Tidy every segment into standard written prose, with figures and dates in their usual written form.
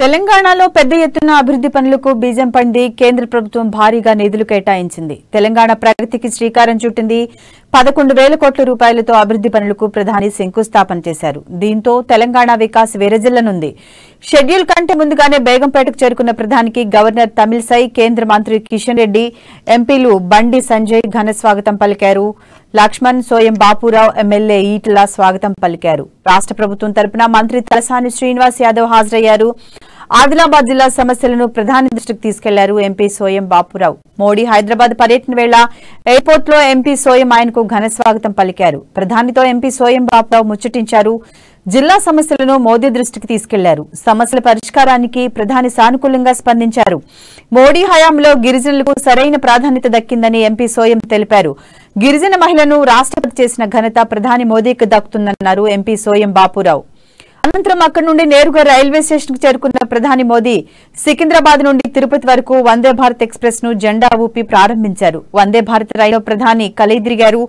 తెలంగాణలో పెద్ద ఎత్తున అభివృద్ధి పనులకు బీజం పడింది. కేంద్ర ప్రభుత్వం భారీగా నిధులు కేటాయించింది. తెలంగాణ ప్రగతికి శ్రీకారం చుట్టింది. 11,000 కోట్ల రూపాయలతో అభివృద్ధి పనులకు ప్రధాని శంకుస్థాపన చేశారు. దీంతో తెలంగాణ వికాస్ విరజిల్లనుంది. షెడ్యూల్ కంటే ముందుగానే బేగంపేటకు చేరుకున్న ప్రధానికి గవర్నర్ తమిళసై, కేంద్ర మంత్రి కిషన్ రెడ్డి, ఎంపీలు బండి సంజయ్ ఘన స్వాగతం పలికారు. లక్ష్మణ్, సోయం బాపురావు, ఎమ్మెల్యే ఈటల స్వాగతం పలికారు. రాష్ట్ర ప్రభుత్వం తరపున మంత్రి తలసాని శ్రీనివాస్ యాదవ్ హాజరయ్యారు. ఆదిలాబాద్ జిల్లా సమస్యలను ప్రధాని దృష్టికి తీసుకెళ్లారు ఎంపీ సోయం బాపురావు. మోడీ హైదరాబాద్ పర్యటన వేళ ఎయిర్పోర్ట్ లో ఎంపీ సోయం ఆయనకు ఘన స్వాగతం పలికారు. ప్రధానితో ఎంపీ సోయం బాపురావు ముచ్చటించారు. జిల్లా సమస్యలను మోదీ దృష్టికి తీసుకెళ్లారు. సమస్యల పరిష్కారానికి ప్రధాని సానుకూలంగా స్పందించారు. మోడీ హయాంలో గిరిజనులకు సరైన ప్రాధాన్యత దక్కిందని ఎంపీ సోయం తెలిపారు. గిరిజన మహిళను రాష్ట్రపతి చేసిన ఘనత ప్రధాని మోదీకి దక్కుతుందన్నారు ఎంపీ సోయం బాపురావు. అనంతరం అక్కడి నుండి నేరుగా రైల్వే స్టేషన్ కు చేరుకున్న ప్రధాని మోదీ సికింద్రాబాద్ నుండి తిరుపతి వరకు వందే భారత్ ఎక్స్ప్రెస్ ను జెండా ఊపి ప్రారంభించారు. వందే భారత్ రైలులో ప్రధాని కలిదిరిగారు.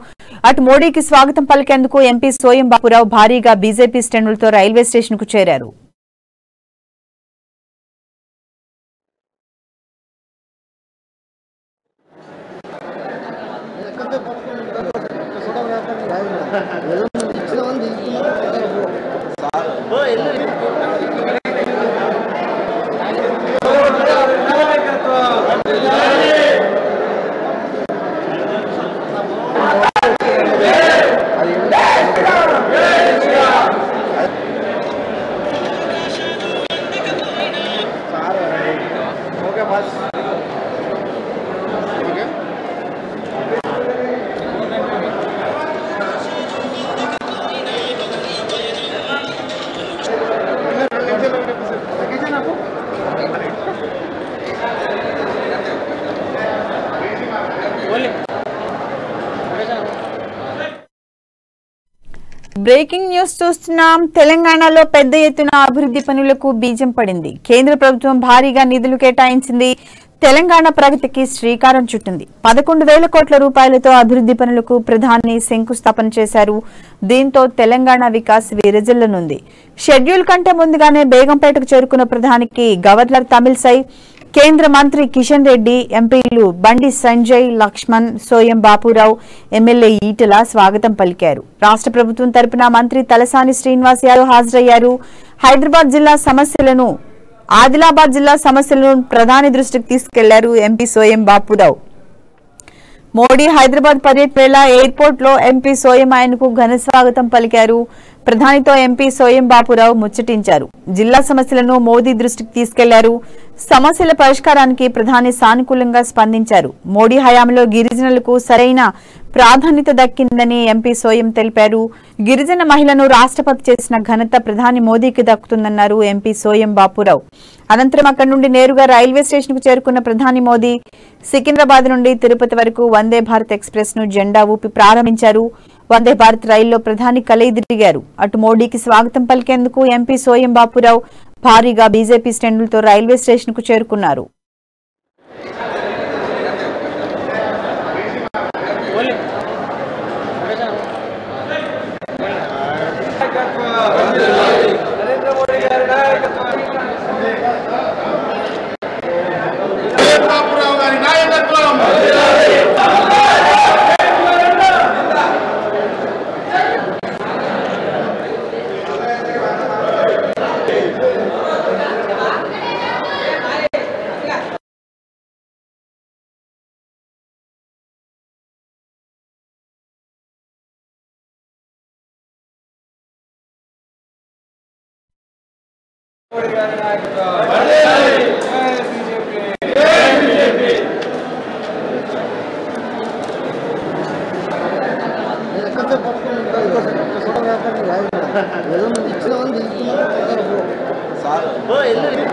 అటు మోడీకి స్వాగతం పలికేందుకు ఎంపీ సోయం బాపురావు భారీగా బీజేపీ శ్రేణులతో రైల్వే స్టేషన్ కు చేరారు. బ్రేకింగ్ న్యూస్ చూస్తున్నాం. తెలంగాణలో పెద్ద ఎత్తున అభివృద్ధి పనులకు బీజం పడింది. కేంద్ర ప్రభుత్వం భారీగా నిధులు కేటాయించింది. తెలంగాణ ప్రగతికి శ్రీకారం చుట్టింది. 11,000 కోట్ల రూపాయలతో అభివృద్ధి పనులకు ప్రధాని శంకుస్థాపన చేశారు. దీంతో తెలంగాణ వికాస్ విరజిల్లనుంది. షెడ్యూల్ కంటే ముందుగానే బేగంపేటకు చేరుకున్న ప్రధానికి గవర్నర్ తమిళసై, కేంద్ర మంత్రి కిషన్ రెడ్డి, ఎంపీలు బండి సంజయ్, లక్ష్మణ్, సోయం బాపురావు, ఎమ్మెల్యే ఈటల స్వాగతం పలికారు. రాష్ట్ర ప్రభుత్వం తరపున మంత్రి తలసాని శ్రీనివాస్ యాదవ్ హాజరయ్యారు. ఆదిలాబాద్ జిల్లా సమస్యలను ప్రధాని దృష్టికి తీసుకెళ్లారు ఎంపీ సోయం బాపురావు. మోడీ హైదరాబాద్ పర్యటన వేళ ఎయిర్పోర్ట్ లో ఎంపీ సోయం ఆయనకు ఘన స్వాగతం పలికారు. ప్రధానితో ఎంపీ సోయం బాపురావు ముచ్చటించారు. జిల్లా సమస్యలను మోదీ దృష్టికి తీసుకెళ్లారు. సమస్యల పరిష్కారానికి ప్రధాని సానుకూలంగా స్పందించారు. మోడీ హయాంలో గిరిజనులకు సరైన ప్రాధాన్యత దక్కిందని ఎంపీ సోయం తెలిపారు. గిరిజన మహిళను రాష్ట్రపతి చేసిన ఘనత ప్రధాని మోదీకి దక్కుతుందన్నారు ఎంపీ సోయం బాపురావు. అనంతరం అక్కడి నుండి నేరుగా రైల్వే స్టేషన్ కు చేరుకున్న ప్రధాని మోదీ సికింద్రాబాద్ నుండి తిరుపతి వరకు వందే భారత్ ఎక్స్ప్రెస్ ను జెండా ఊపి ప్రారంభించారు. వందే భారత్ రైల్లో ప్రధాని కలిదిరిగారు. అటు మోడీకి స్వాగతం పలికేందుకు ఎంపీ సోయం బాపురావు భారీగా బీజేపీ శ్రేణులతో రైల్వే స్టేషన్ కు చేరుకున్నారు. సార్